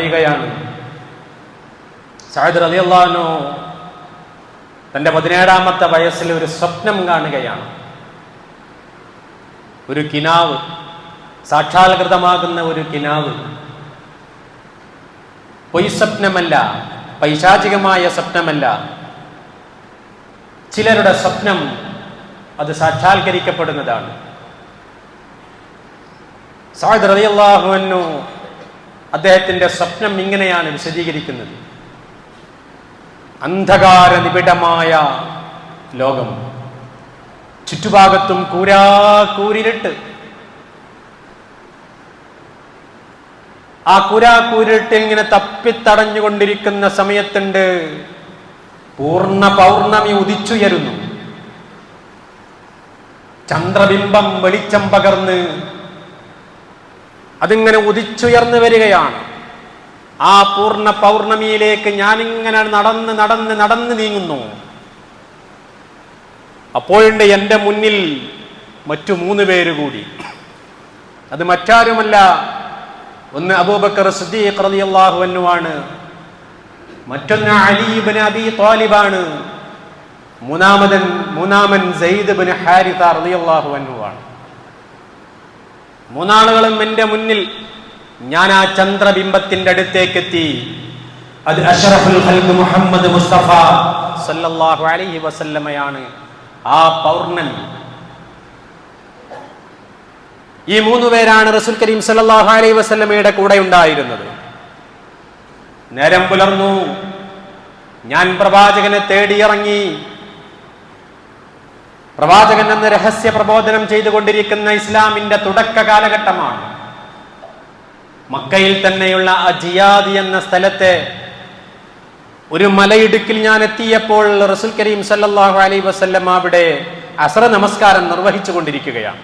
പറയുകയാണ്, സഅദ് റളിയല്ലാഹു അൻഹു തന്റെ 17ാമത്തെ വയസ്സിൽ ഒരു സ്വപ്നം കാണുകയാണ്. ഒരു കിനാവ്, സാക്ഷാത്കൃതമാകുന്ന ഒരു കിനാവ്. പൊയ് സ്വപ്നമല്ല, പൈശാചികമായ സ്വപ്നമല്ല. ചിലരുടെ സ്വപ്നം അത് സാക്ഷാത്കരിക്കപ്പെടുന്നതാണ്. സഅദ് റളിയല്ലാഹു അൻഹു അദ്ദേഹത്തിന്റെ സ്വപ്നം ഇങ്ങനെയാണ് വിശദീകരിക്കുന്നത്. അന്ധകാര നിബിഡമായ ലോകം, ചുറ്റുഭാഗത്തും കൂരാകൂരിരുട്ട്. ആ കൂരാകൂരിട്ട് ഇങ്ങനെ തപ്പിത്തടഞ്ഞുകൊണ്ടിരിക്കുന്ന സമയത്തുണ്ട് പൂർണ്ണ പൗർണമി ഉദിച്ചുയരുന്നു. ചന്ദ്രബിംബം വെളിച്ചം പകർന്ന് അതിങ്ങനെ ഉദിച്ചുയർന്നു വരികയാണ്. ആ പൂർണ്ണ പൗർണമിയിലേക്ക് ഞാനിങ്ങനെ നടന്ന് നടന്ന് നടന്ന് നീങ്ങുന്നു. അപ്പോഴുണ്ട് എൻ്റെ മുന്നിൽ മറ്റു 3 പേര് കൂടി. അത് മറ്റാരുമല്ല, ഒന്ന് അബൂബക്കർ സിദ്ദീഖ് റളിയല്ലാഹു അൻഹു ആണ്, മറ്റൊന്ന് അലി ഇബ്നു അബീ ത്വാലിബാണ്, മൂന്നാമൻ സെയ്ദ് ഇബ്നു ഹാരിസ റളിയല്ലാഹു അൻഹു ആണ്. 3 ആളുകളും എൻ്റെ മുന്നിൽ. ഞാൻ ആ ചന്ദ്രബിംബത്തിന്റെ അടുത്തേക്ക് എത്തി. അത് അഷ്റഫുൽ ഖൽഖ് മുഹമ്മദ് മുസ്തഫ സല്ലല്ലാഹു അലൈഹി വസല്ലമയാണ്. ആ പൗർണമി. ഈ 3 പേരാണ് റസൂൽ കരീം സല്ലല്ലാഹു അലൈഹി വസല്ലമയുടെ കൂടെ ഉണ്ടായിരുന്നത്. നേരം പുലർന്നു. ഞാൻ പ്രവാചകനെ തേടിയിറങ്ങി. പ്രവാചകൻ എന്ന രഹസ്യ പ്രബോധനം ചെയ്തുകൊണ്ടിരിക്കുന്ന ഇസ്ലാമിന്റെ തുടക്ക കാലഘട്ടമാണ്. മക്കയിൽ തന്നെയുള്ള അജിയാദ് എന്ന സ്ഥലത്തെ ഒരു മലയിടുക്കിൽ ഞാൻ എത്തിയപ്പോൾ റസൂൽ കരീം സല്ലല്ലാഹു അലൈഹി വസല്ലം അവിടെ അസ്ർ നമസ്കാരം നിർവഹിച്ചു കൊണ്ടിരിക്കുകയാണ്.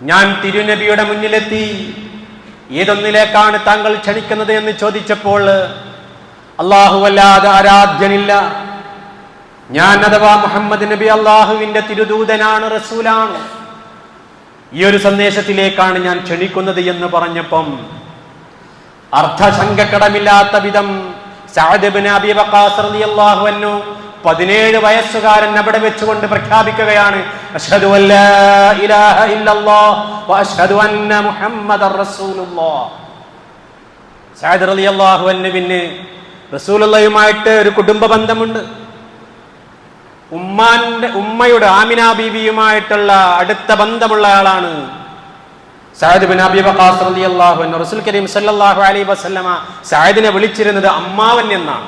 ഞാൻ തിരുനബിയുടെ മുന്നിലെത്തി. ഏതൊന്നിലേക്കാണ് താങ്കൾ ക്ഷണിക്കുന്നത് എന്ന് ചോദിച്ചപ്പോൾ അല്ലാഹുവല്ലാതെ ആരാധ്യനില്ല, ഞാൻ അഥവാ മുഹമ്മദ് നബി അള്ളാഹുവിന്റെ തിരുദൂതനാണ്, റസൂലാണ്, ഈ ഒരു സന്ദേശത്തിലേക്കാണ് ഞാൻ ക്ഷണിക്കുന്നത് എന്ന് പറഞ്ഞപ്പം അർത്ഥശങ്കക്കടമില്ലാത്ത വിധം സഅദ് ഇബ്നു അബീ വഖാസ് റളിയല്ലാഹു അൻഹു 17 വയസ്സുകാരൻ അവിടെ വെച്ചുകൊണ്ട് പ്രഖ്യാപിക്കുകയാണ്, അശ്ഹദു അല്ലാ ഇലാഹ ഇല്ലല്ലാഹ് വ അശ്ഹദു അന്ന മുഹമ്മദർ റസൂലുള്ളാഹ്. സഅദ് റളിയല്ലാഹു അൻഹുവിന് റസൂലുള്ളാഹിയുമായിട്ട് ഒരു കുടുംബ ബന്ധമുണ്ട്. ഉമ്മയുടെ ആമിന ബീവിയുമായിട്ടുള്ള അടുത്ത ബന്ധമുള്ള ആളാണ് സഅദ് ഇബ്നു അബീ വഖാസ് റളിയല്ലാഹു അൻഹു. റസൂൽ കരീം സല്ലല്ലാഹു അലൈഹി വസല്ലമ സഅദിനെ വിളിച്ചിരുന്നത് അമ്മാവൻ എന്നാണ്.